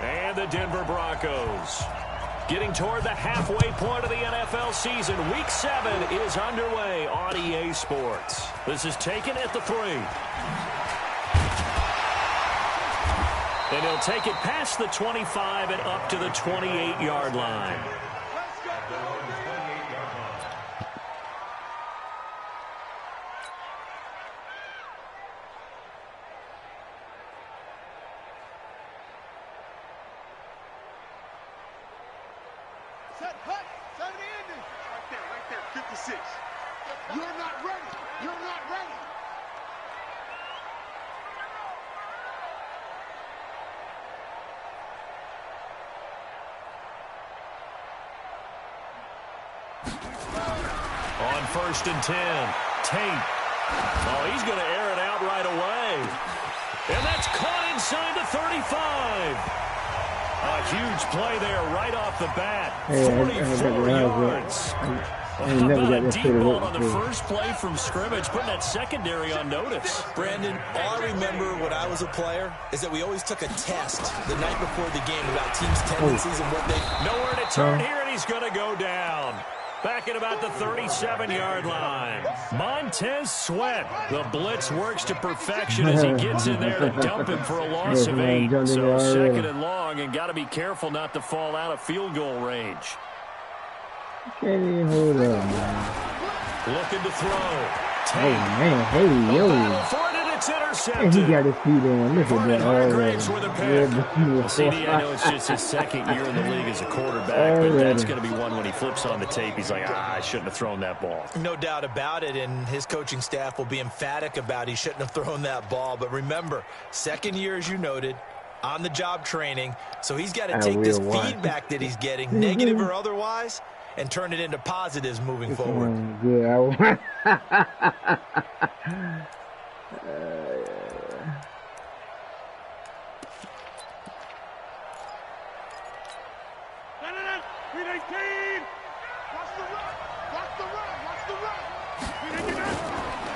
And the Denver Broncos getting toward the halfway point of the NFL season. Week 7 is underway on EA Sports. This is taken at the 3. And he'll take it past the 25 and up to the 28-yard line. Set, hut, set the ending. Right there, 56. You're not ready. You're not ready. On 1st and 10, Tate. Oh, he's going to air it out right away. And that's caught inside the 35. A huge play there right off the bat. 44 yards. How about a deep ball on the first play from scrimmage, putting that secondary on notice. Brandon, all I remember when I was a player is that we always took a test the night before the game about teams' tendencies and what they... Nowhere to turn here, and he's going to go down. Back at about the 37-yard line. Montez Sweat. The blitz works to perfection as he gets in there to dump him for a loss of 8. So 2nd and long, and got to be careful not to fall out of field goal range. Can't hold on, man. Looking to throw. Hey, man. Hey, yo. It's intercepted. And he got his feet on. Look at that. CD, I know it's just his 2nd year in the league as a quarterback, but that's going to be one when he flips on the tape. He's like, I shouldn't have thrown that ball. No doubt about it, and his coaching staff will be emphatic about he shouldn't have thrown that ball. But remember, 2nd year, as you noted, on-the-job training, so he's got to take this feedback that he's getting, negative or otherwise, and turn it into positives moving forward. Yeah.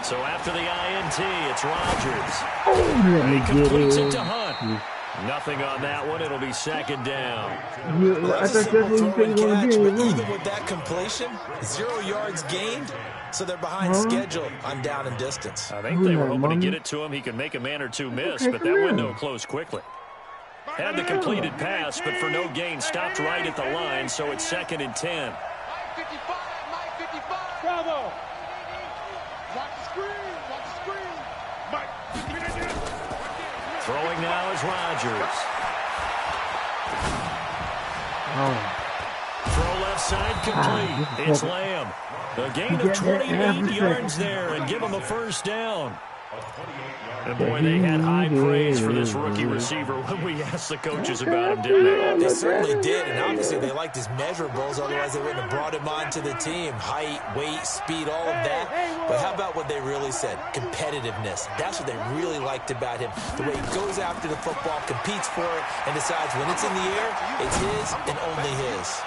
So after the INT, it's Rodgers. He completes it to Hunt. Nothing on that one. It'll be 2nd down. I thought that's what you said you want to do. Even with that completion, 0 yards gained, so they're behind schedule on down and distance. I think they were hoping to get it to him. He could make a man or two miss, but that window closed quickly. Had the completed pass, but for no gain, stopped right at the line, so it's 2nd and 10. Mike 55, Mike 55. Bravo. Watch the screen, watch the screen. Mike. Throwing now is Rodgers. Throw left side complete. It's Lamb. A gain of 28 yards there and give him a 1st down. And boy, they had high praise for this rookie receiver when we asked the coaches about him, didn't they? They certainly did, and obviously they liked his measurables, otherwise they wouldn't have brought him on to the team. Height, weight, speed, all of that. But how about what they really said? Competitiveness. That's what they really liked about him. The way he goes after the football, competes for it, and decides when it's in the air, it's his and only his.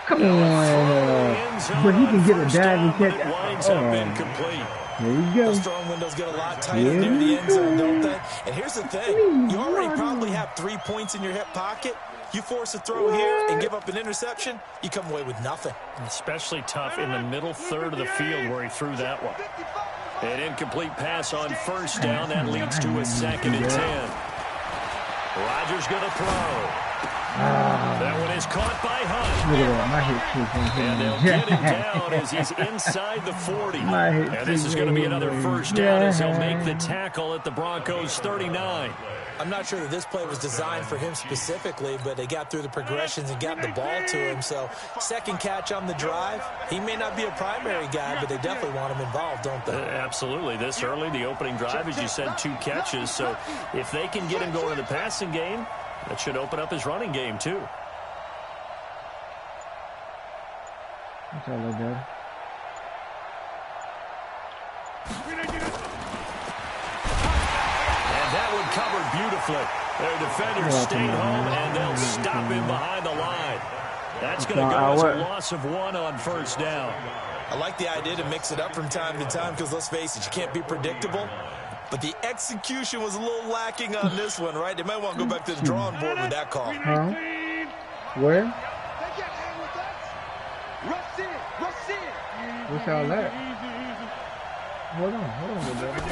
Come on. But he can get a dive and catch. Winds up incomplete. There you go. Those throwing windows get a lot tighter near the end zone, don't they? And here's the thing. You already probably have 3 points in your hip pocket. You force a throw here and give up an interception, you come away with nothing. Especially tough in the middle third of the field where he threw that one. An incomplete pass on 1st down. That leads to a 2nd and 10. Rodgers going to throw. That one is caught by Hunt. And they'll get him down as he's inside the 40. And this is going to be another 1st down as he'll make the tackle at the Broncos' 39. I'm not sure that this play was designed for him specifically, but they got through the progressions and got the ball to him. So 2nd catch on the drive. He may not be a primary guy, but they definitely want him involved, don't they? Absolutely. This early, the opening drive, as you said, 2 catches. So if they can get him going in the passing game, that should open up his running game, too. That's all I got. And that one covered beautifully. Their defenders stayed home, and they'll stop him behind the line. That's going to go as a loss of 1 on 1st down. I like the idea to mix it up from time to time because, let's face it, you can't be predictable. but the execution was a little lacking on this one, right? They might want to go back to the drawing board with that call. Huh? Where? What's all that? Hold on, good brother.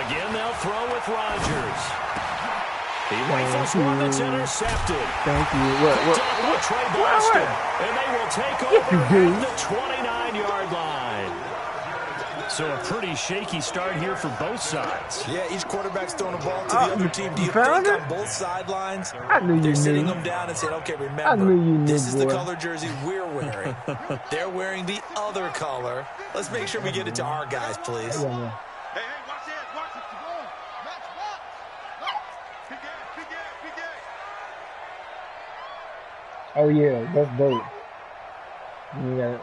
Again, they'll throw with Rodgers. He rifles one that's intercepted. Thank you. What? Trey Boston, and they will take over at the 29-yard line. So a pretty shaky start here for both sides. Yeah, each quarterback's throwing the ball to the other team. Do you think on both sidelines they're sitting them down and saying, okay, remember, this is the color jersey we're wearing. They're wearing the other color. Let's make sure we get it to our guys, please. Yeah. Hey, watch it, watch it. Match box. Big A. Oh yeah, that's dope. Yeah.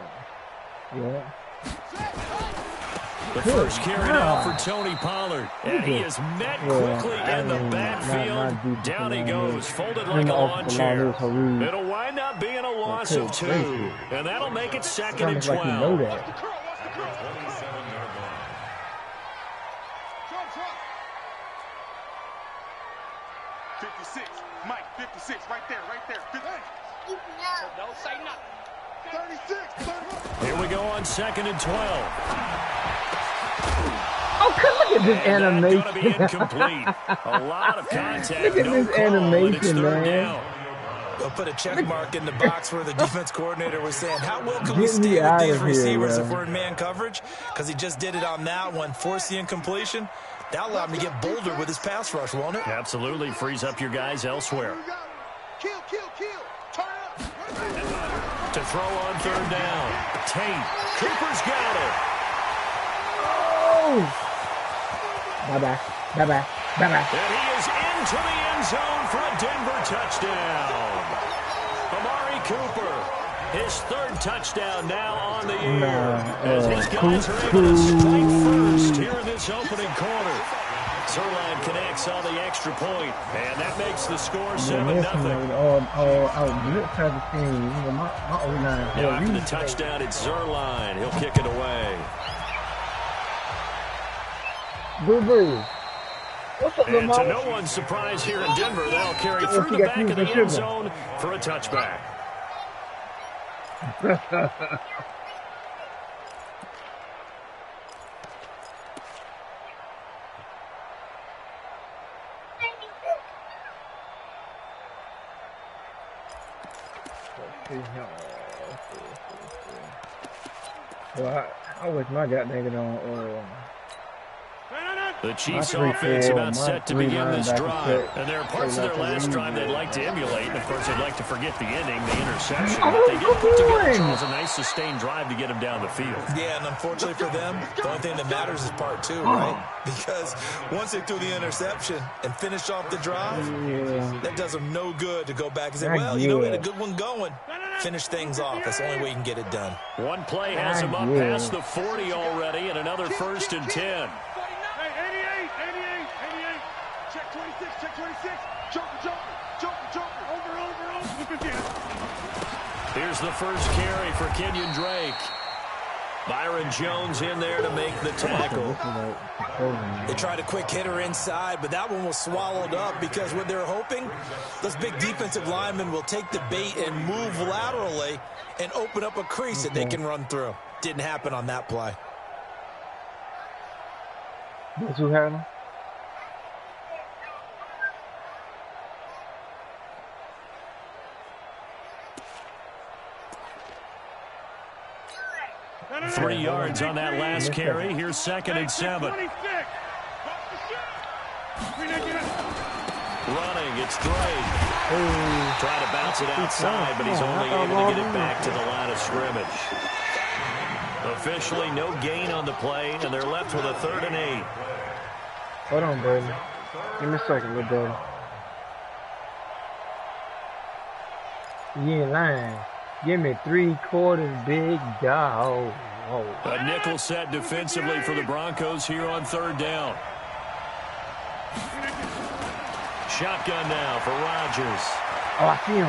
The first carry now for Tony Pollard. And he is met quickly in the backfield. Down he goes, folded like a lawn chair. It'll wind up being a loss of 2. And that'll make it 2nd and 12. 56. Mike, 56. Right there. 50. Don't say nothing. 36. Here we go on 2nd and 12. Oh, look at this animation. That's going to be incomplete. A lot of contact. Look at no this call, animation, man. Down. They'll put a check mark in the box where the defense coordinator was saying, how well can we stay with these receivers if we're in man coverage? Because he just did it on that one, forced the incompletion. That allowed him to get bolder with his pass rush, won't it? Absolutely. Frees up your guys elsewhere. Kill. Turn up. To throw on 3rd down. Tate. Cooper's got it. Oh! Bye-bye. And he is into the end zone for a Denver touchdown. Amari Cooper, his 3rd touchdown now on the year. As his guys are able to strike first here in this opening quarter. Zerline connects on the extra point, and that makes the score 7-0. After the touchdown, it's Zerline. He'll kick it away. Boo-boo. What's up, And to no one's surprise here in Denver, they'll carry through the back of the end zone for a touchback. Well, I wish my goddamn on. The Chiefs' offense about set to begin this drive. And there are parts of their last drive they'd like to emulate. And, of course, they'd like to forget the ending, the interception. But they did put together, Charles, a nice sustained drive to get him down the field. Yeah, and unfortunately for them, the only thing that matters is part 2, right? Because once they threw the interception and finished off the drive, that does them no good to go back and say, well, you know, we had a good one going. Finish things off. That's the only way you can get it done. One play has him up past the 40 already, and another 1st and 10. Check 26. Joker. Over. Here's the first carry for Kenyon Drake. Byron Jones in there to make the tackle. They tried a quick hitter inside, but that one was swallowed up because what they're hoping, those big defensive linemen will take the bait and move laterally and open up a crease that they can run through. Didn't happen on that play. That's who had him? Three yards on that last carry. Here's 2nd and 7. Running, it's Drake. Trying to bounce it outside, but he's only able to get it back to the line of scrimmage. Officially, no gain on the play, and they're left with a 3rd and 8. Hold on, baby. Give me a second, little baby. You ain't lying. Give me 3/4 big dog. A nickel set defensively for the Broncos here on 3rd down. Shotgun now for Rodgers. Oh, I see him.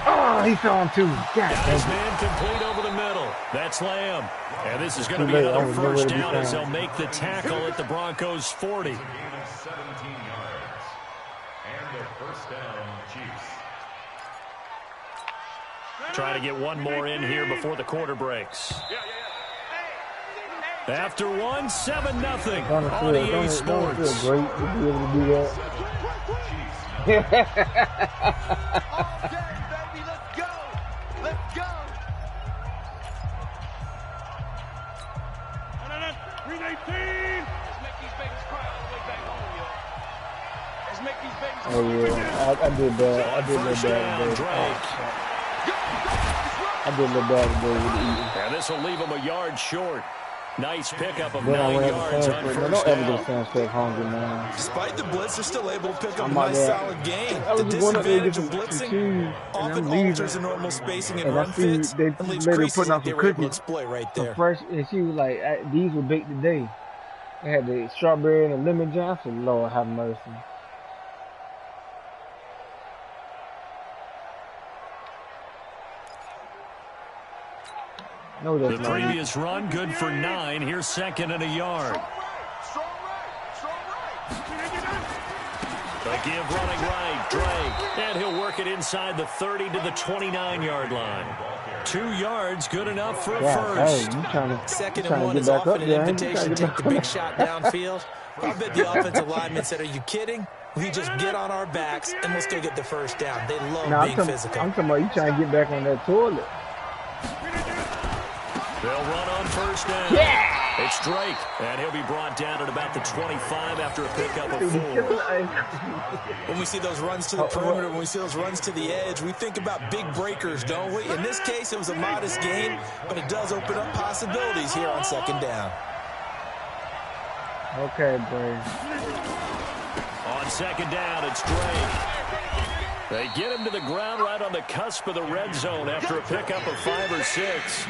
Oh, he saw him too. God, got his man complete over the middle. That's Lamb. And this is going to be another first down as they'll make the tackle at the Broncos' 40. 17 yards. And the first down, Chiefs. Try to get one more in here before the quarter breaks. After one, 7-0 on EA Sports. Don't feel great to be able to do that. Okay, baby, let's go. Let's go. 318. Let's make these babies cry all the way back home, yo. Let's make these babies cry. Oh yeah, I did that. I did First that down, today. Drake. I did that today with the eating. And this will leave him a yard short. Nice pickup of Then I 9 went yards to on Sanford. first Don't ever down. go Sanford hungry, man. Despite the blitz, they're still able to pick up a I'm out nice, there. solid gain. I was The just going up there to disadvantage get of some blitzing cheese, and often I'm leaving. alters the normal spacing and And I run see fits they and leaves later creases putting that out they some were able to cookies. exploit right Some there. fresh, and she was like, "These were baked today." They had the strawberry and the lemon jam. I said, "Lord have mercy." No, The that's not. previous run, good for 9. Here's second and a yard. Strong right. Strong right. They give running right, Drake. And he'll work it inside the 30 to the 29-yard line. 2 yards, good enough for a Yeah, hey, first. you trying to Second you and trying one to is get back often up an there? invitation to take the big shot downfield. I bet the offensive linemen said, "Are you kidding? We just get on our backs and we'll still get the first down." They love No, being physical. I'm talking about you trying to get back on that toilet. They'll run on first down. Yeah! It's Drake, and he'll be brought down at about the 25 after a pickup of 4. When we see those runs to the perimeter, when we see those runs to the edge, we think about big breakers, don't we? In this case, it was a modest gain, but it does open up possibilities here on second down. Okay, boy. On second down, it's Drake. They get him to the ground right on the cusp of the red zone after a pickup of 5 or 6.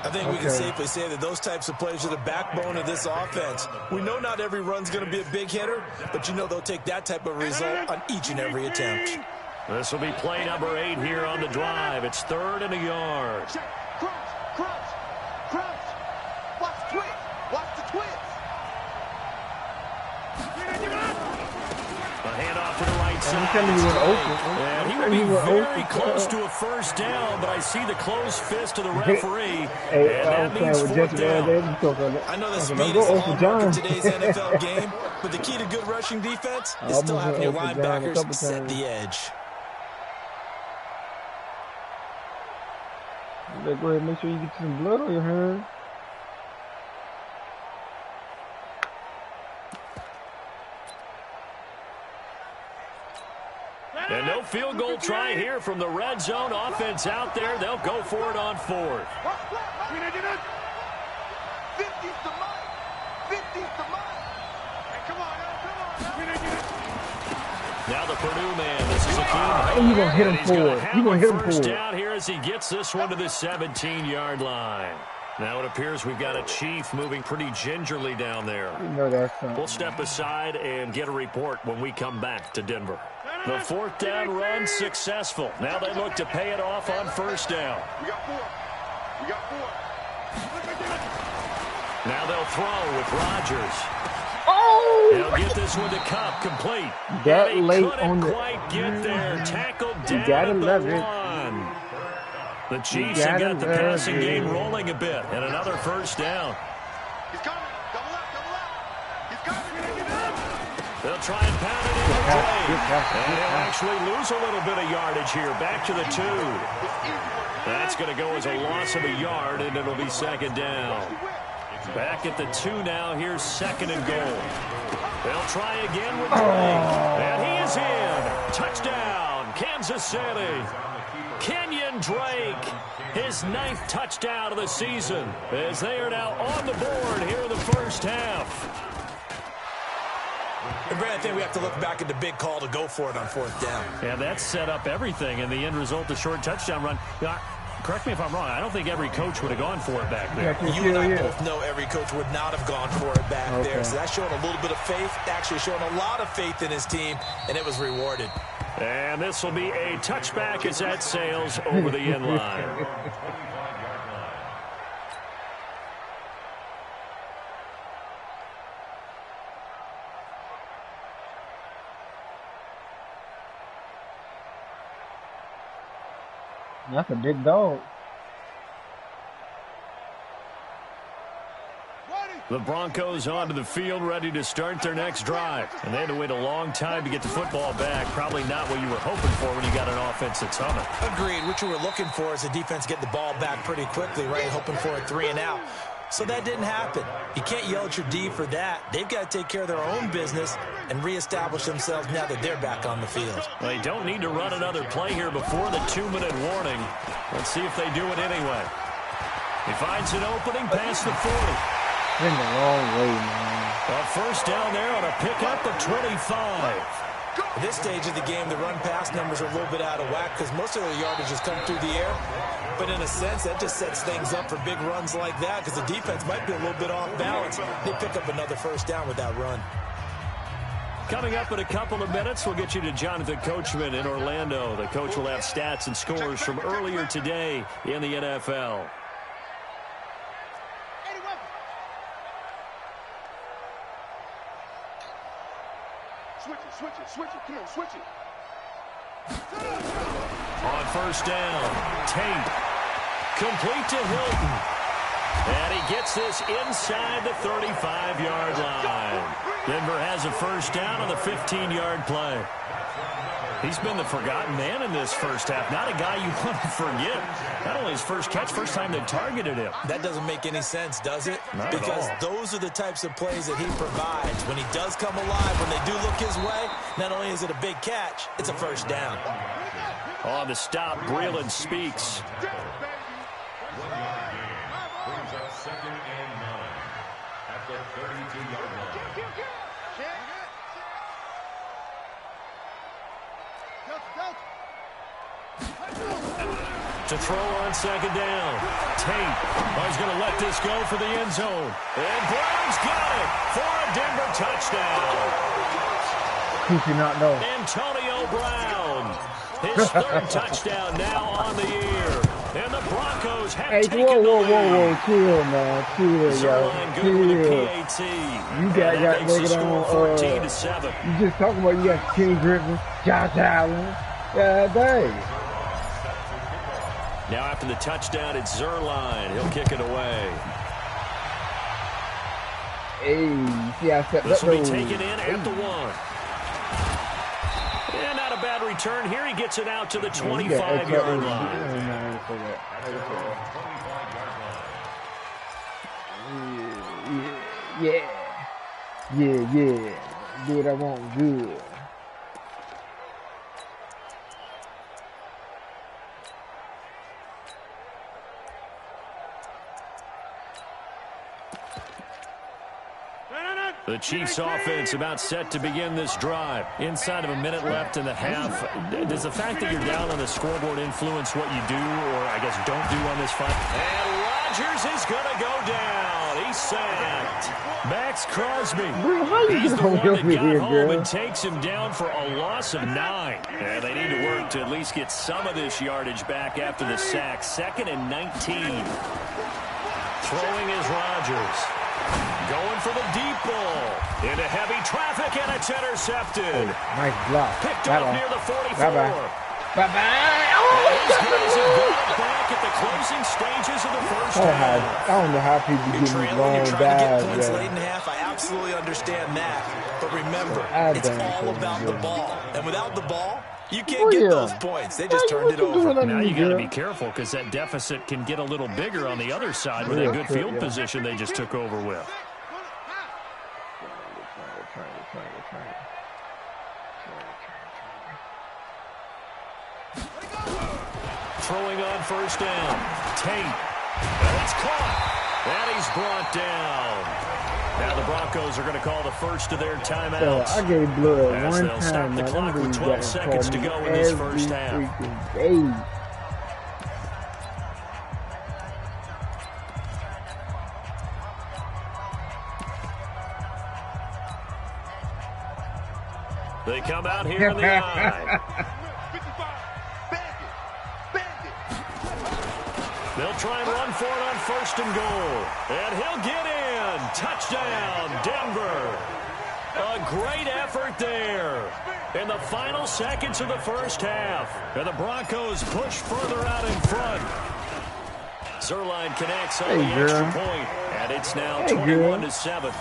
I think we can safely say that those types of plays are the backbone of this offense. We know not every run's going to be a big hitter, but you know they'll take that type of result on each and every attempt. This will be play number 8 here on the drive. It's 3rd and a yard. Crunch, crunch, crunch. Watch the twist. Watch the twist. A handoff to the right I'm side. telling you, he was open. And he I'm will telling be you, he was very open. close to a first down, but I see the closed fist of the referee, Hey, and I that was playing means with 4th Jesse the other day. down. We talked about that. I know that I said, speed "Don't is go the open hallmark of John." today's NFL game, but the key to good rushing defense is still almost having your went open John a linebackers couple set times. the edge. Go ahead and make sure you get some blood on your hand. And no field goal try here from the red zone. Offense out there. They'll go for it on 4th. 50's the mark. 50's the mark. Hey, come on, Now the Purdue man. This is a key. Oh, you gonna hit him And he's gonna forward. have You gonna a hit him first forward. down here as he gets this one to the 17-yard line. Now it appears we've got a Chief moving pretty gingerly down there. You know that's something. We'll step aside and get a report when we come back to Denver. The 4th down run successful. Now they look to pay it off on first down. We got 4. We got 4. Now they'll throw with Rodgers. Oh! He'll get this one to Cup, complete. That And he late couldn't on the- quite get there. Tackled down gotta at the love it. 1. The Chiefs have gotta got the love passing it. game rolling a bit. And another first down. He's coming. Double up, double up. He's coming. They'll try and pound it in with Drake. And he'll actually lose a little bit of yardage here. Back to the 2. That's going to go as a loss of a yard, and it'll be second down. Back at the 2 now. Here's second and goal. They'll try again with Drake. And he is in. Touchdown, Kansas City. Kenyon Drake, his 9th touchdown of the season, as they are now on the board here in the first half. And Brad, I think we have to look back at the big call to go for it on 4th down. Yeah, that set up everything, and the end result, the short touchdown run. Correct me if I'm wrong. I don't think every coach would have gone for it back there. You and I both know every coach would not have gone for it back there. So that's showing a little bit of faith, actually showing a lot of faith in his team, and it was rewarded. And this will be a touchback as that sails over the end line. 25-yard line. That's a big dog. The Broncos onto the field, ready to start their next drive. And they had to wait a long time to get the football back. Probably not what you were hoping for when you got an offense that's humming. Agreed. What you were looking for is the defense get the ball back pretty quickly, right? Hoping for a 3 and out. So that didn't happen. You can't yell at your D for that. They've got to take care of their own business and reestablish themselves now that they're back on the field. They don't need to run another play here before the 2-minute warning. Let's see if they do it anyway. He finds an opening past the 40. In the wrong way, man. A first down there on a pickup of 25. At this stage of the game, the run-pass numbers are a little bit out of whack because most of their yardage has come through the air. But in a sense, that just sets things up for big runs like that because the defense might be a little bit off balance. They pick up another first down with that run. Coming up in a couple of minutes, we'll get you to Jonathan Coachman in Orlando. The coach will have stats and scores from earlier today in the NFL. Switch it, come on, switch it. On first down, Tate. Complete to Hilton. And he gets this inside the 35-yard line. Denver has a first down on the 15-yard play. He's been the forgotten man in this first half. Not a guy you want to forget. Not only his first catch, first time they targeted him. That doesn't make any sense, does it? Not because at all. Those are the types of plays that he provides. When he does come alive, when they do look his way, not only is it a big catch, it's a first down. On the stop, Breeland speaks. 1 yard gain. Brings up 2nd and 9 at the 32-yard line. To throw on second down. Tate. Oh, he's going to let this go for the end zone. And Brown's got it for a Denver touchdown. Who should not know? Antonio Brown. His third touchdown now on the year. And the Broncos have taken the lead. Chill, man, chill, Zerline yo, good with the chill. PAT. You got makes the nigga score on, 14-7. You just talking about you got King Griffin, Josh Allen. God dang. Now after the touchdown, it's Zerline. He'll kick it away. Hey, see I set This that will be low. taken in at the 1. And not a bad return here. He gets it out to the 25-yard line. Yeah. Do what I want, good. The Chiefs offense about set to begin this drive. Inside of a minute left in the half. Does the fact that you're down on the scoreboard influence what you do, or I guess don't do on this fight? And Rodgers is going to go down. He's sacked. Max Crosby. He's the one that got home and takes him down for a loss of 9. And they need to work to at least get some of this yardage back after the sack. 2nd and 19. Throwing is Rodgers. Going for the deep ball. Into heavy traffic, and it's intercepted. Oh, nice block. Picked Bye-bye. up near the 44. Bye-bye. These guys have got it back at the closing stages of the first half. I don't know how people You're get these trailing, long you're trying to get dives. points Yeah. late in half. I absolutely understand that. But remember, I it's damn all sure about do. the ball. And without the ball, you can't get those points. They just turned it over. Now you got to be careful because that deficit can get a little bigger on the other side with that good field position they just took over with. Throwing on first down. Tate. And it's caught. And he's brought down. Now the Broncos are going to call the first of their timeouts. I gave blood As one they'll stop time. the Man. clock Them with dudes 12 got seconds to called go me in this every first half. freaking day. They come out here in the I. 55. Bag it. They'll try and run for it on 1st and goal. And he'll get in. Touchdown, Denver. A great effort there in the final seconds of the first half. And the Broncos push further out in front. Zuerlein connects on the extra point, and it's now 21-7.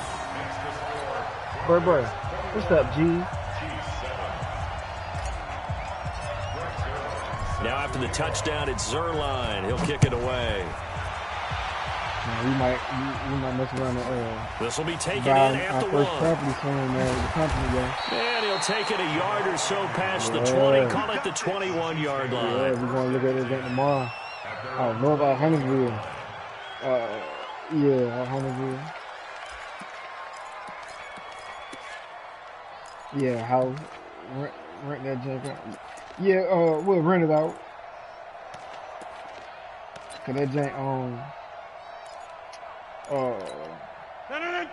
Boy. What's up, G? Now after the touchdown, it's Zuerlein. He'll kick it away. We might mess around the this will be taken in at the 1. Property soon, the company guy. And he'll take it a yard or so past the 20. Call it the 21-yard line. Yeah, we're going to look at it again tomorrow. I don't know about Huntersville. Huntersville. Yeah, house. Rent that junk out. Yeah, we'll rent it out. Cause that jank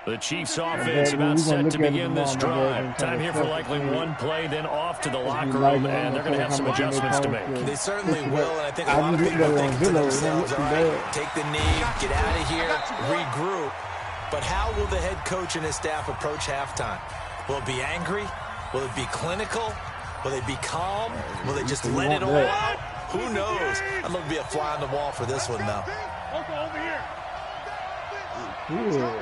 the Chiefs offense about set to begin this drive. Time here for likely one play, then off to the locker room, and they're going to have some adjustments to make. They certainly will, and I think a lot of people think to themselves, all right, take the knee, get out of here, regroup. But how will the head coach and his staff approach halftime? Will it be angry? Will it be clinical? Will they be calm? Will they just let it all out? Who knows? I'm going to be a fly on the wall for this one, though. Over here. Yeah.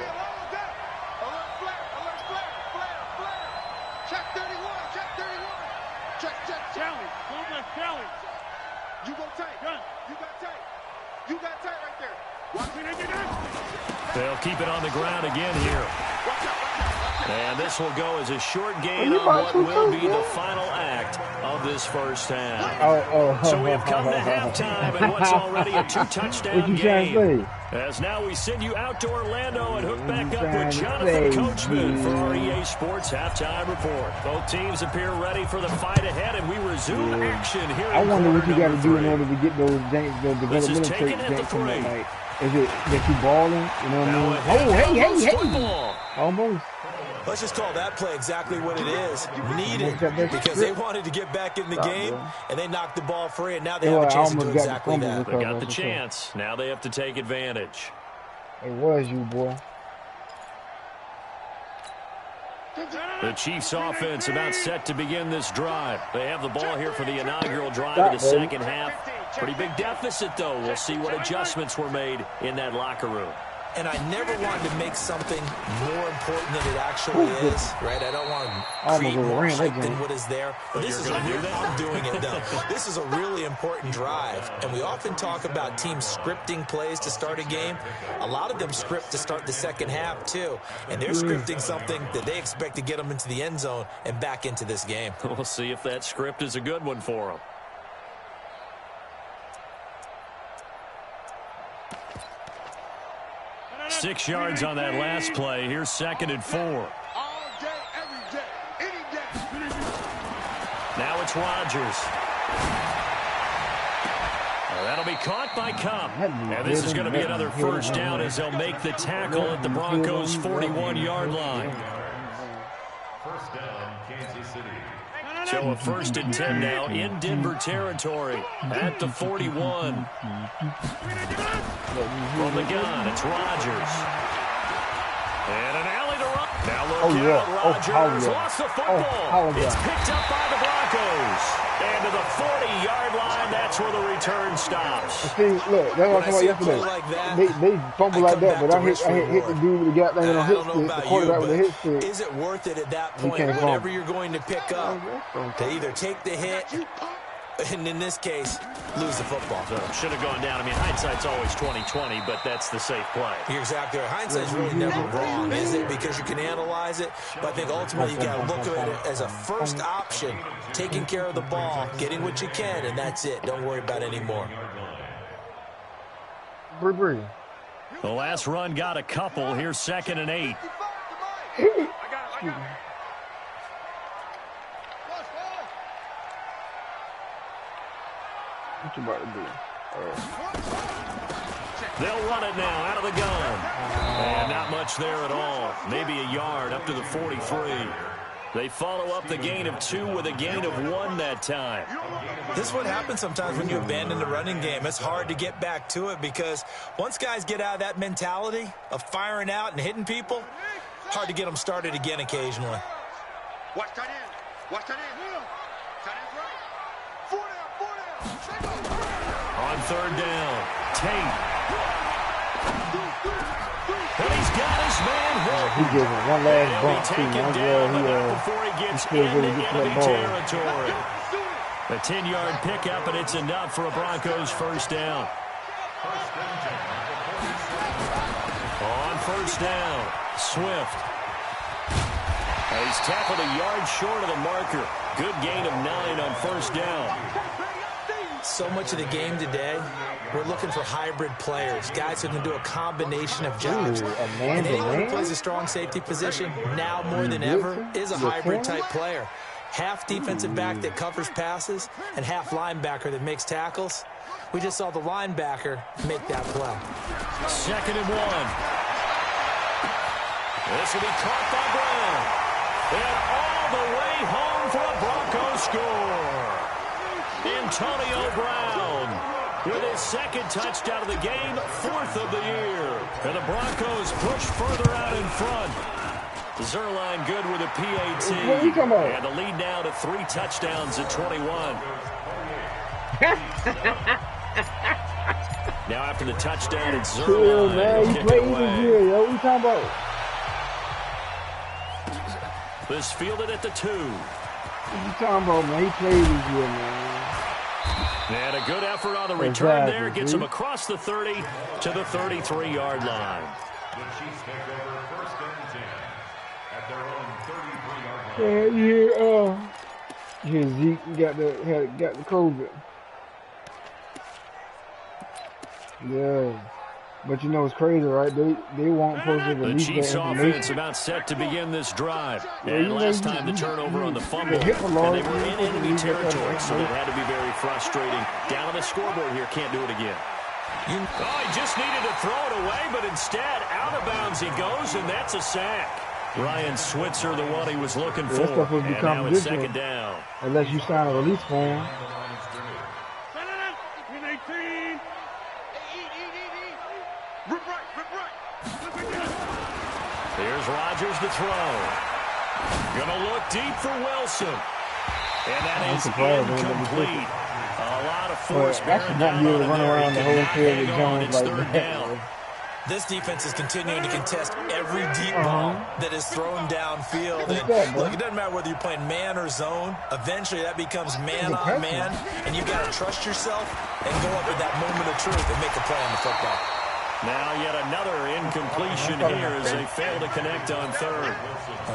Check 31. Check. Challenge. Challenge. You go tight. You got tight right there. Watch it. They'll keep it on the ground again here. Watch out. And this will go as a short gain on what will be the final act of this first half. So we have come to halftime in what's already a 2-touchdown game. As now we send you out to Orlando and hook back up with Jonathan Coachman for our EA Sports Halftime Report. Both teams appear ready for the fight ahead, and we resume action here. I wonder what you got to do in order to get those janks, the developmental traits at the 3. Like, is it that you balling? You know what I mean? Oh, hey. Almost. Let's just call that play exactly what it is. Needed, because they wanted to get back in the game, and they knocked the ball free, and now they have a chance to do exactly that. They got the chance. Now they have to take advantage. It was you, boy. The Chiefs offense about set to begin this drive. They have the ball here for the inaugural drive of the second half. Pretty big deficit, though. We'll see what adjustments were made in that locker room. And I never wanted to make something more important than it actually is, right? I don't want to create more hype than what is there. But this is I'm doing it, though. This is a really important drive. And we often talk about teams scripting plays to start a game. A lot of them script to start the second half, too. And they're scripting something that they expect to get them into the end zone and back into this game. We'll see if that script is a good one for them. 6 yards on that last play. Here's 2nd and 4. All day, every day, any day. Now it's Rodgers. That'll be caught by Kupp. And this is going to be another first down as they'll make the tackle at the Broncos' 41-yard line. First down, Kansas City. So a 1st and 10 now in Denver territory at the 41. From the gun, it's Rodgers. And an alley to run. Now look out, Rodgers lost the football. It's picked up by the Broncos. And to the 40-yard line, that's where the return stops. See, look, that's what I was talking about yesterday. They fumble like that, but I hit the dude with the gap thing on hit stick, the quarterback with the hit stick. Is it worth it at that point, whatever you're going to pick up, to either take the hit, and in this case, lose the football? So should have gone down. I mean, hindsight's always 20/20, but that's the safe play. You're exactly right. Hindsight's really never wrong, is it? Because you can analyze it, but I think ultimately you got to look at it as a first option, taking care of the ball, getting what you can, and that's it. Don't worry about any more. The last run got a couple. Here's 2nd and 8. What you about to do? They'll run it now out of the gun. And not much there at all. Maybe a yard up to the 43. They follow up the gain of 2 with a gain of 1 that time. This is what happens sometimes when you abandon the running game. It's hard to get back to it because once guys get out of that mentality of firing out and hitting people, hard to get them started again occasionally. Watch that in. Watch that in. That is right. 4 down. On 3rd down, Tate. And he's got his man hit. He gives him one last He'll be bump, too. taken That's down, but where not before he gets still into really gets that enemy ball. territory. A 10-yard pickup, and it's enough for a Broncos first down. On 1st down, Swift. He's tackled a yard short of the marker. Good gain of 9 on 1st down. So much of the game today, we're looking for hybrid players, guys who can do a combination of jobs. And anyone who plays a strong safety position, now more than ever, is a hybrid-type player. Half defensive back that covers passes and half linebacker that makes tackles. We just saw the linebacker make that play. 2nd and 1. This will be caught by Brown. And all the way home for a Broncos score. Antonio Brown with his 2nd touchdown of the game, 4th of the year. And the Broncos push further out in front. Zuerlein good with a PAT. And the lead now to 3 touchdowns at 21. Now after the touchdown, it's Zuerlein. Man, he played this year, yo. What you talking about? This fielded at the 2. What you talking about, man? He played this year, man. And a good effort on the return there. Gets him across the 30 to the 33-yard line. The Chiefs take over 1st and 10 at their own 33-yard line. Yeah, Zeke got the COVID. Yeah. But you know it's crazy, right? They won't post it. The Chiefs offense about set to begin this drive. And last time the turnover on the fumble, and they were in enemy territory, so that had to be very frustrating. Down on the scoreboard here, can't do it again. He just needed to throw it away, but instead, out of bounds he goes, and that's a sack. Ryan Switzer, the one he was looking for, and now it's 2nd down. Unless you sign a release form. Here's Rodgers to throw. Gonna look deep for Wilson. And that is incomplete. A lot of force bearing down on run around the whole field with Jones it's like 3rd that. down. This defense is continuing to contest every deep ball that is thrown downfield. And look, it doesn't matter whether you're playing man or zone. Eventually, that becomes man on man, and you've got to trust yourself and go up at that moment of truth and make a play on the football. Now yet another incompletion here as they fail to connect on 3rd.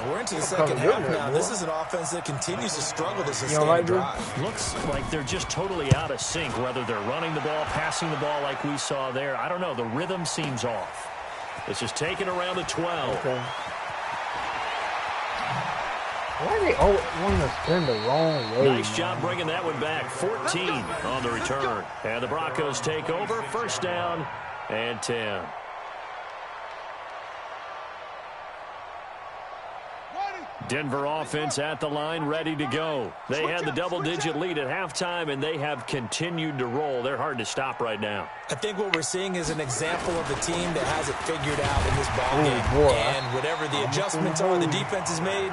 We're into the 2nd half now. This is an offense that continues to struggle to sustain a drive. Looks like they're just totally out of sync, whether they're running the ball, passing the ball like we saw there. I don't know. The rhythm seems off. This is taken around the 12. Okay. Why do they always want to spin the wrong way? Nice job bringing that one back. 14 on the return. And the Broncos take over. 1st down and 10. Denver offense at the line, ready to go. They had the double-digit lead at halftime, and they have continued to roll. They're hard to stop right now. I think what we're seeing is an example of a team that has it figured out in this ballgame. And whatever the adjustments are the defense has made,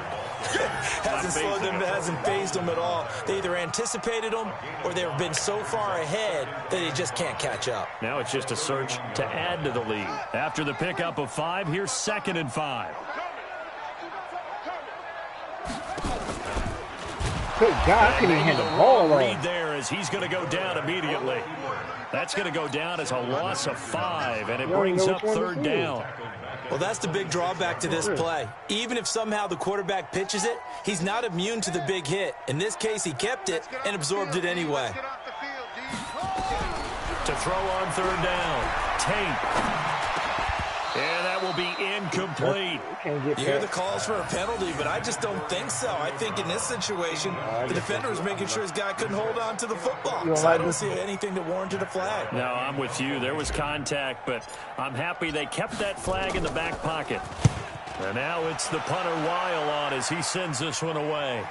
hasn't slowed them, hasn't phased them at all. They either anticipated them or they've been so far ahead that they just can't catch up. Now it's just a search to add to the lead. After the pickup of 5, here's 2nd and 5. Good God, I can't even hand the ball lead there as he's going to go down immediately. That's going to go down as a loss of 5, and it brings up 3rd down. Well, that's the big drawback to this play. Even if somehow the quarterback pitches it, he's not immune to the big hit. In this case, he kept it and absorbed it anyway. To throw on 3rd down, Tate. And that will be incomplete. You hear the calls for a penalty, but I just don't think so. I think in this situation, the defender was making sure his guy couldn't hold on to the football. So I don't see anything that warranted a flag. No, I'm with you. There was contact, but I'm happy they kept that flag in the back pocket. And now it's the punter Weil on as he sends this one away.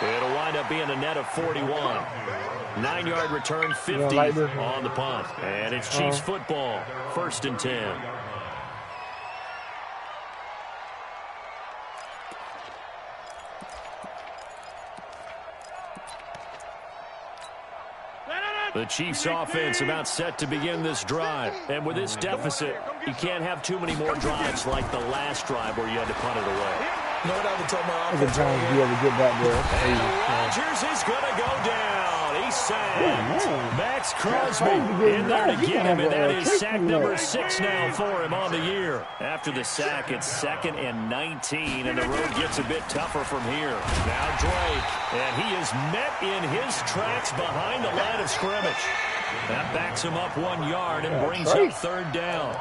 It'll wind up being a net of 41. 9-yard return, 50 on the punt. And it's Chiefs football, 1st and 10. The Chiefs offense about set to begin this drive. And with this deficit, you can't have too many more drives like the last drive where you had to punt it away. No doubt to tell my offense. And Rodgers is going to go down. He's sacked. Max Crosby in there to get him, and that is sack number 6 now for him on the year. After the sack, it's 2nd and 19, and the road gets a bit tougher from here. Now Drake, and he is met in his tracks behind the line of scrimmage. That backs him up 1 yard and brings up 3rd down.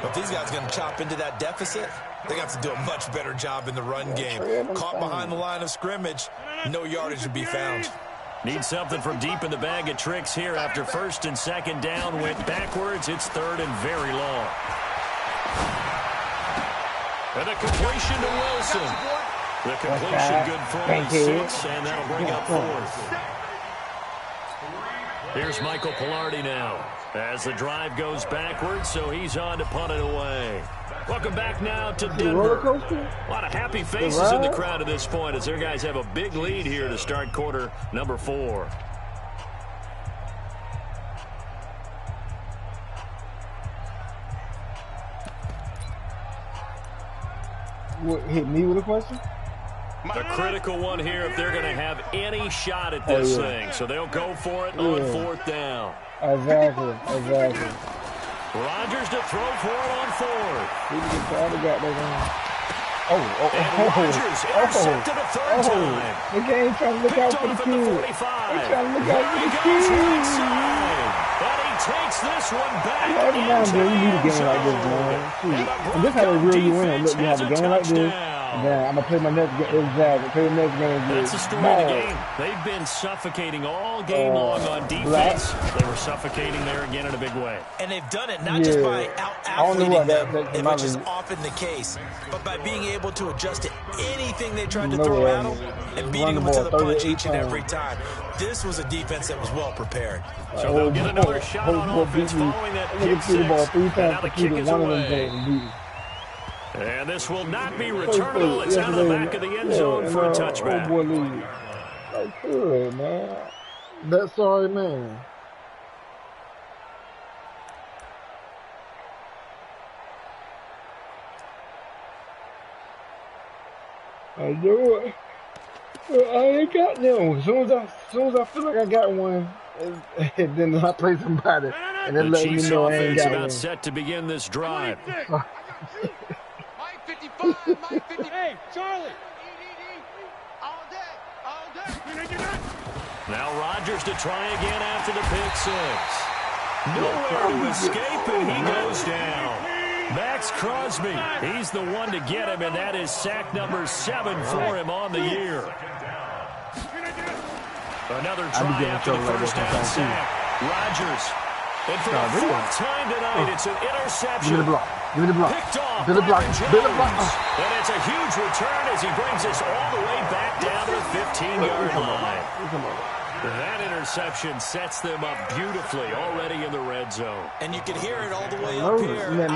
But these guys going to chop into that deficit. They got to do a much better job in the run game. Caught behind the line of scrimmage, no yardage would be found. Need something from deep in the bag of tricks here after 1st and 2nd down. Went backwards. It's 3rd and very long. And a completion to Wilson. The completion good for 6, and that'll bring up 4th. Here's Michael Palardy now as the drive goes backwards, so he's on to punt it away. Welcome back now to Denver. A lot of happy faces in the crowd at this point as their guys have a big lead here to start quarter number 4. What, hit me with a question? A critical one here if they're going to have any shot at this thing. So they'll go for it on 4th down. Exactly. Rodgers to throw for it on 4th. And Rodgers intercepted a 3rd time. The game trying to look out for the kid. They're trying to look out for the kid. And he takes this one back. Every now and then you need a game like this, man. And this is how they reel you in. Look, you have a game like this. Yeah, I'm going to play my next game. Exactly. Play the next game. That's the story of the game. They've been suffocating all game long on defense. They were suffocating there again in a big way. And they've done it not just by out-athleting them, which is often the case, but by being able to adjust to anything they tried to throw at them and beating them to the punch each and every time. This was a defense that was well prepared. So they'll get another shot on offense following that kick 6. And now the kick is away. And this will not be returnable. It's out of the back of the end zone for a touchback. Like, good, man. That's sorry, man. I do it. I ain't got no. As soon as I feel like I got one, and then I play somebody, and then let me know I ain't got one. Set to begin this drive. Hey, Charlie. All day. Now Rodgers to try again after the pick 6. Nowhere to escape, and he goes down. Max Crosby, he's the one to get him, and that is sack number 7 for him on the year. Another try after the 1st down sack. Rodgers. And for the 4th time tonight, it's an interception. Give me the block. Picked off Give me the block. And it's a huge return as he brings us all the way back down to the 15-yard line. That interception sets them up beautifully already in the red zone. And you can hear it all the way up here.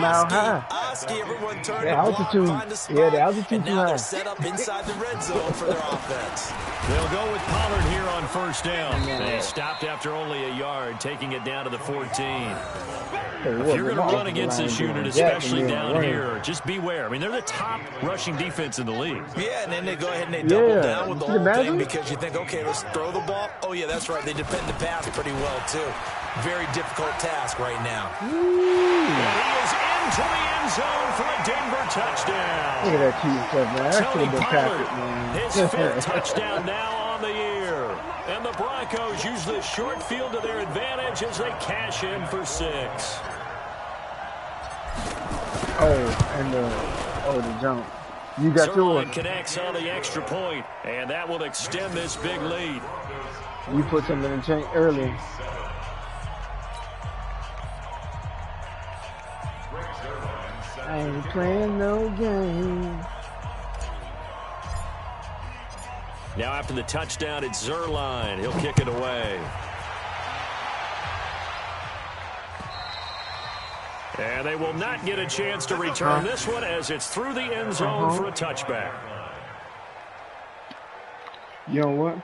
Oski, everyone turn the block, find the spot, and now they're set up inside the red zone for their offense. They'll go with Pollard here on 1st down. They stopped after only a yard, taking it down to the 14. If you're going to run against this unit, especially down here, just beware. I mean, they're the top rushing defense in the league. Yeah, and then they go ahead and they double down with the whole thing because you think, okay, let's throw the ball. Oh, yeah, that's right. They defend the pass pretty well, too. Very difficult task right now. And he is into the end zone for a Denver touchdown. Look at that cute stuff, man. That should have been tackled, man. His 5th touchdown now on the year. And the Broncos use this short field to their advantage as they cash in for 6. The jump. You got yours. Connects on the extra point, and that will extend this big lead. You put something in the chain early. I ain't playing no games. Now after the touchdown, it's Zuerlein. He'll kick it away. And they will not get a chance to return this one as it's through the end zone for a touchback. You know what?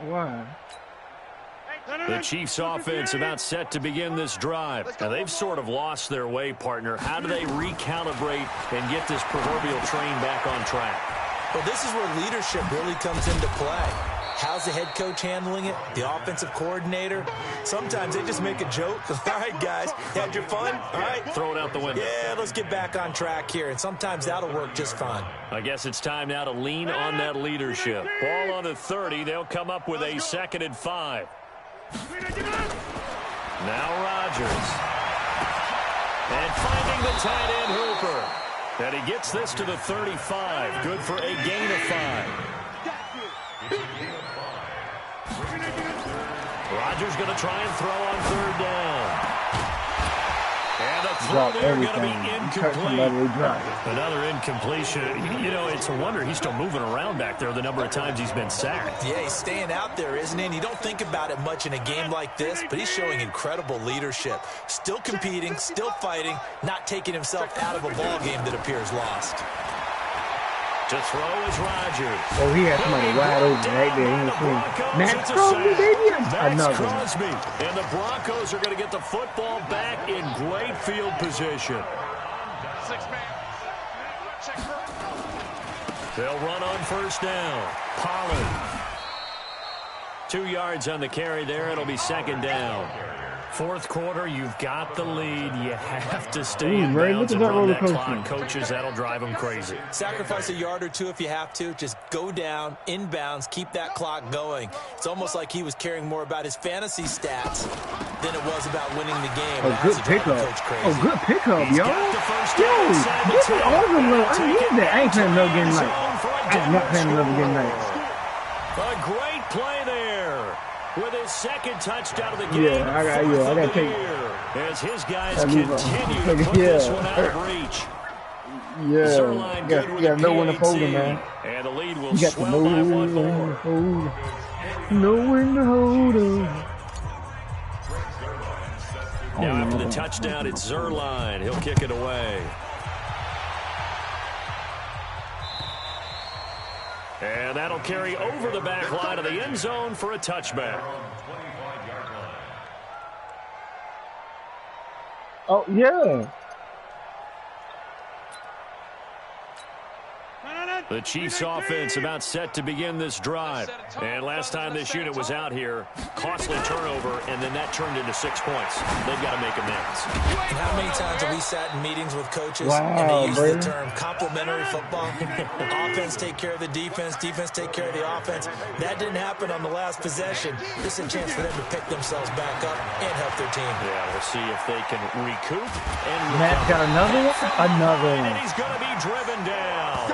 Why? The Chiefs offense about set to begin this drive. Now they've sort of lost their way, partner. How do they recalibrate and get this proverbial train back on track? Well, this is where leadership really comes into play. How's the head coach handling it? The offensive coordinator? Sometimes they just make a joke. All right, guys, had your fun? All right. Throw it out the window. Yeah, let's get back on track here. And sometimes that'll work just fine. I guess it's time now to lean on that leadership. Ball on the 30. They'll come up with a 2nd and 5. Now Rodgers. And finding the tight end Hooper. And he gets this to the 35. Good for a gain of 5. Rodgers going to try and throw on 3rd down. And the throw there going to be incomplete. Another incompletion. You know, it's a wonder he's still moving around back there the number of times he's been sacked. Yeah, he's staying out there, isn't he? And you don't think about it much in a game like this, but he's showing incredible leadership. Still competing, still fighting, not taking himself out of a ball game that appears lost. To throw is Rodgers. Oh, he had somebody wide open right there. He was clean. Max Crosby, baby. Max Crosby. And the Broncos are going to get the football back in great field position. They'll run on 1st down. Pollard. 2 yards on the carry there. It'll be 2nd down. 4th quarter, you've got the lead. You have to stay in bounds and run that clock. Coaches, that'll drive them crazy. Sacrifice a yard or two if you have to. Just go down, inbounds, keep that clock going. It's almost like he was caring more about his fantasy stats than it was about winning the game. Oh, good pickup. Oh, good pickup, yo. Yo, this is awesome, though. I need that. I ain't playing another game tonight. I'm not playing another game tonight. A great play there. With his 2nd touchdown of the game. Yeah, I got to take it. As his guys continue to put this one out of reach. Yeah, you got to know when to fold him, man. And the lead will swell by 1 more. Know when to hold him. Now after the touchdown, it's Zuerlein. He'll kick it away. And that'll carry over the back line of the end zone for a touchback. Oh, yeah. The Chiefs offense about set to begin this drive. And last time this unit was out here, costly turnover, and then that turned into 6 points. They've got to make amends. And how many times have we sat in meetings with coaches and they use the term complementary football? Offense take care of the defense, defense take care of the offense. That didn't happen on the last possession. This is a chance for them to pick themselves back up and help their team. Yeah, we'll see if they can recoup and Matt got another one? Another one. And he's going to be driven down.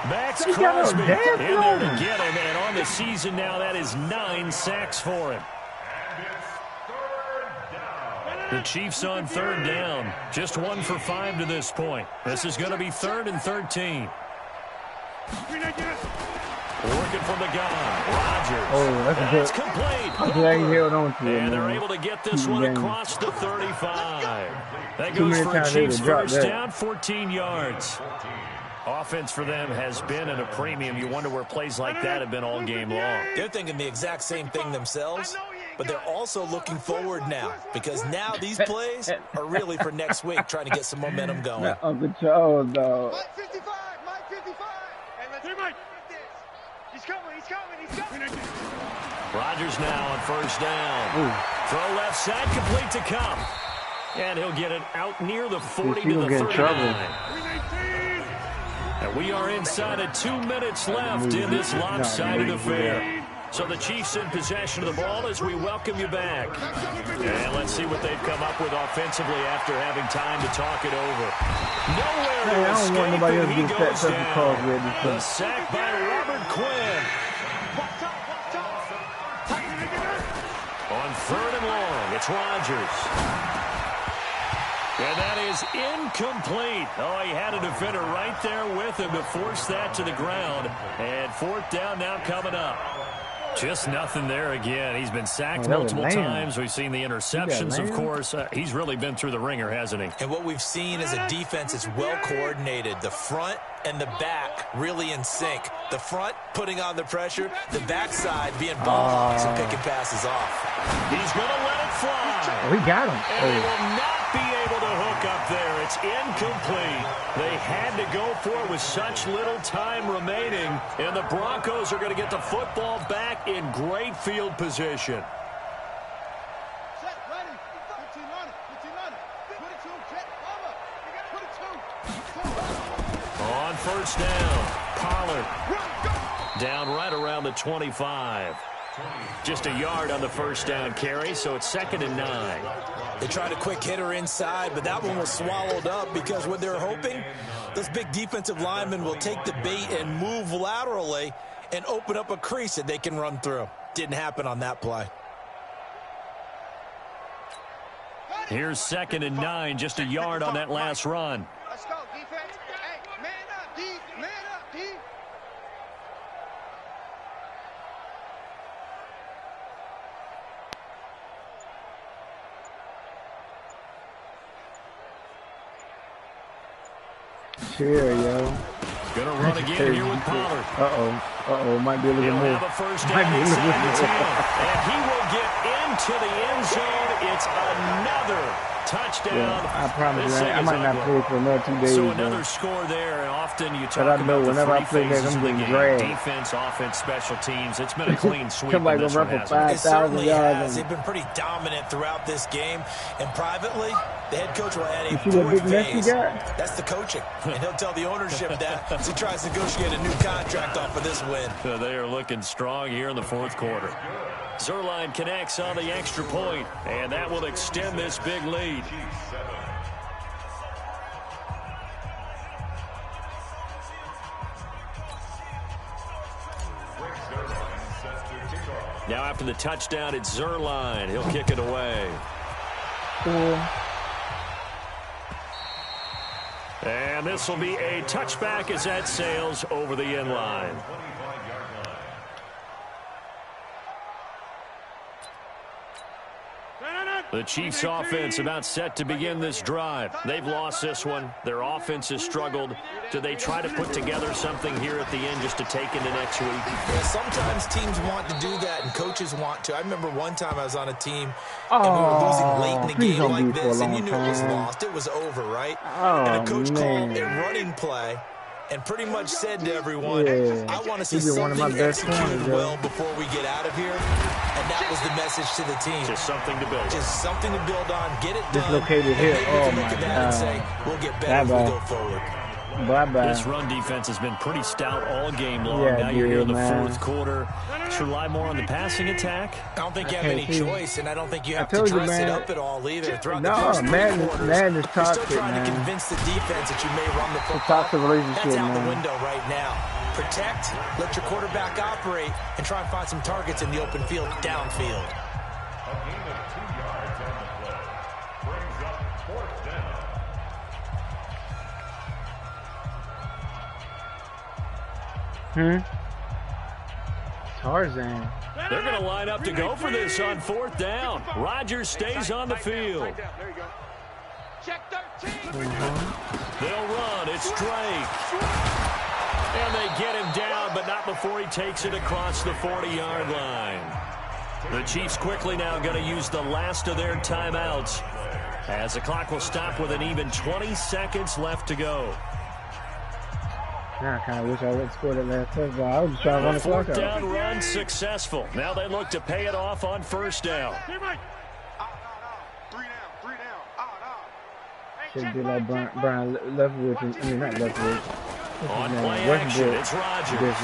Max Crosby in there to get him, and on the season now, that is 9 sacks for him. The Chiefs on 3rd down, just 1 for 5 to this point. This is going to be 3rd and 13. Working from the gun, Rodgers. Oh, that's complete. I'm glad he held on to it, and they're able to get this one across the 35. That goes for a Chiefs 1st down, 14 yards. Offense for them has been at a premium. You wonder where plays like that have been all game long. They're thinking the exact same thing themselves, but they're also looking forward now because now these plays are really for next week, trying to get some momentum going. Uncle Charles, dog. Mike 55, Mike 55. Hey, let's Mike. He's coming. Rodgers now on 1st down. Throw left side, complete to Kupp. And he'll get it out near the 40 to the 39. And we are inside of 2 minutes left in this lopsided affair. So the Chiefs in possession of the ball as we welcome you back. And let's see what they've come up with offensively after having time to talk it over. Nowhere to escape, and he goes down. The sack by Robert Quinn. It's Rodgers. And that is incomplete. Oh, he had a defender right there with him to force that to the ground. And fourth down now coming up. Just nothing there again. He's been sacked multiple times. We've seen the interceptions, of course. He's really been through the ringer, hasn't he? And what we've seen is a defense that's well coordinated. The front and the back really in sync. The front putting on the pressure, the backside being ball hawks and picking passes off. He's going to let it fly. Oh, he got him. And he will not be able to hook up there. It's incomplete. They had to go for it with such little time remaining, and the Broncos are going to get the football back in great field position. Set, ready. 15 on it. 15 on it. 22, jet, over. 22. On first down, Pollard down right around the 25. Just a yard on the first down carry, so it's 2nd and 9. They tried a quick hitter inside, but that one was swallowed up because what they're hoping, those big defensive linemen will take the bait and move laterally and open up a crease that they can run through. Didn't happen on that play. Here's 2nd and 9, just a yard on that last run. Let's go, defense. Hey, man up, D. Man up, D. Sure, yo. Gonna run again here with Pollard. Uh-oh. Might be a little He'll more. have a first down inside the 10. And he will get into the end zone. It's another touchdown. Yeah, I promise you, I might not play for another 2 days. So another score there, and often you talk I know about the whenever I three play phases that, of the I'm game. getting dragged. Defense, offense, special teams. It's been a clean sweep. Somebody in this gonna one, run for hasn't it? 5,000 yards. They've been pretty dominant throughout this game. And privately, the head coach will add a You see that big fourth mess he phase. got? That's the coaching. And he'll tell the ownership that as he tries to negotiate a new contract off of this win. So they are looking strong here in the fourth quarter. Zuerlein connects on the extra point, and that will extend this big lead. Now after the touchdown, it's Zuerlein. He'll kick it away. Cool. And this will be a touchback as that sails over the end line. The Chiefs' offense about set to begin this drive. They've lost this one. Their offense has struggled. Do they try to put together something here at the end just to take into next week? Yeah, sometimes teams want to do that and coaches want to. I remember one time I was on a team and we were losing late in the game like this, and you knew it was lost. It was over, right? And the coach called a running play and pretty much said to everyone, I want to see something executed well before we get out of here. And that was the message to the team. Just something to build on. Just something to build on. Get it done. Dislocated here. Oh, my God. And say, we'll get better as we go forward. Bye-bye. This run defense has been pretty stout all game long. Yeah, now you're here in the man. fourth quarter. Should rely more on the passing attack? I don't think you have any choice, and I don't think you have to told you, dress it man. up at all either. Throughout No, the first three man, quarters, man is you're toxic, still trying man. to convince the defense that you may run the It's a football. toxic relationship, That's out the man. window right now. Protect, let your quarterback operate, and try and find some targets in the open field, downfield. A gain of 2 yards on the play. Brings up 4th down. Tarzan. They're going to line up to go for this on 4th down. Rodgers stays on the field. There you go. Check 13. They'll run. It's Drake. And they get him down, but not before he takes it across the 40-yard line. The Chiefs quickly now going to use the last of their timeouts as the clock will stop with an even 20 seconds left to go. Now I kind of wish I would have scored that last touchdown. I was just trying to run The the clock 4th out. down run successful. Now they look to pay it off on 1st down. Should be like Brian Leftwich. I mean, not Leftwich. On play action, it's Rodgers. Just,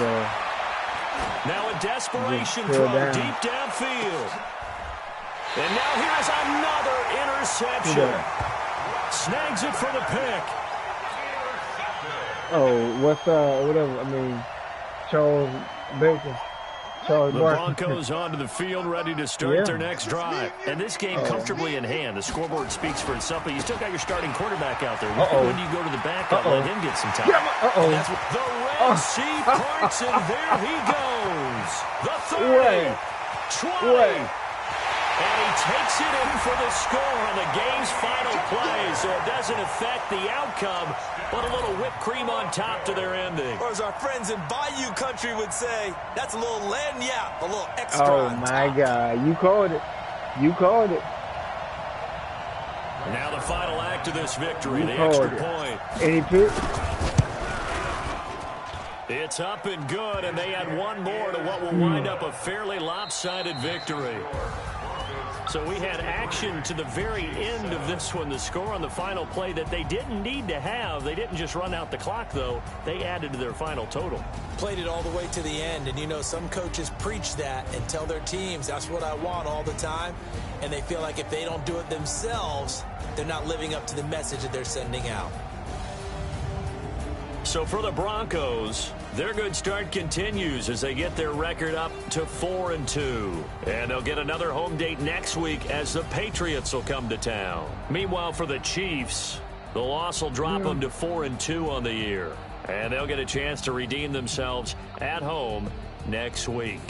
Now a desperation just throw down. deep downfield. And now here's another interception. Snags it for the pick. oh, what's whatever? I mean, Charles Baker. Charles The Barkley. Broncos onto the field, ready to start their next drive. And this game comfortably in hand. The scoreboard speaks for itself, but you still got your starting quarterback out there. When do you go to the backup? Let him get some time. And that's what the Red Sea parts, and there he goes. The 30, 20. And he takes it in for the score on the game's final play, so it doesn't affect the outcome, but a little whipped cream on top to their ending. Or as our friends in Bayou country would say, that's a little lagniappe, a little extra Oh, on my top. God. You called it. You called it. Now the final act of this victory, You the called extra it. point. Any pick? It's up and good, and they add one more to what will wind up a fairly lopsided victory. So we had action to the very end of this one. The score on the final play that they didn't need to have. They didn't just run out the clock, though. They added to their final total. Played it all the way to the end, and you know some coaches preach that and tell their teams that's what I want all the time, and they feel like if they don't do it themselves, they're not living up to the message that they're sending out. So for the Broncos, their good start continues as they get their record up to 4-2. And they'll get another home date next week as the Patriots will come to town. Meanwhile, for the Chiefs, the loss will drop them to 4-2 on the year. And they'll get a chance to redeem themselves at home next week.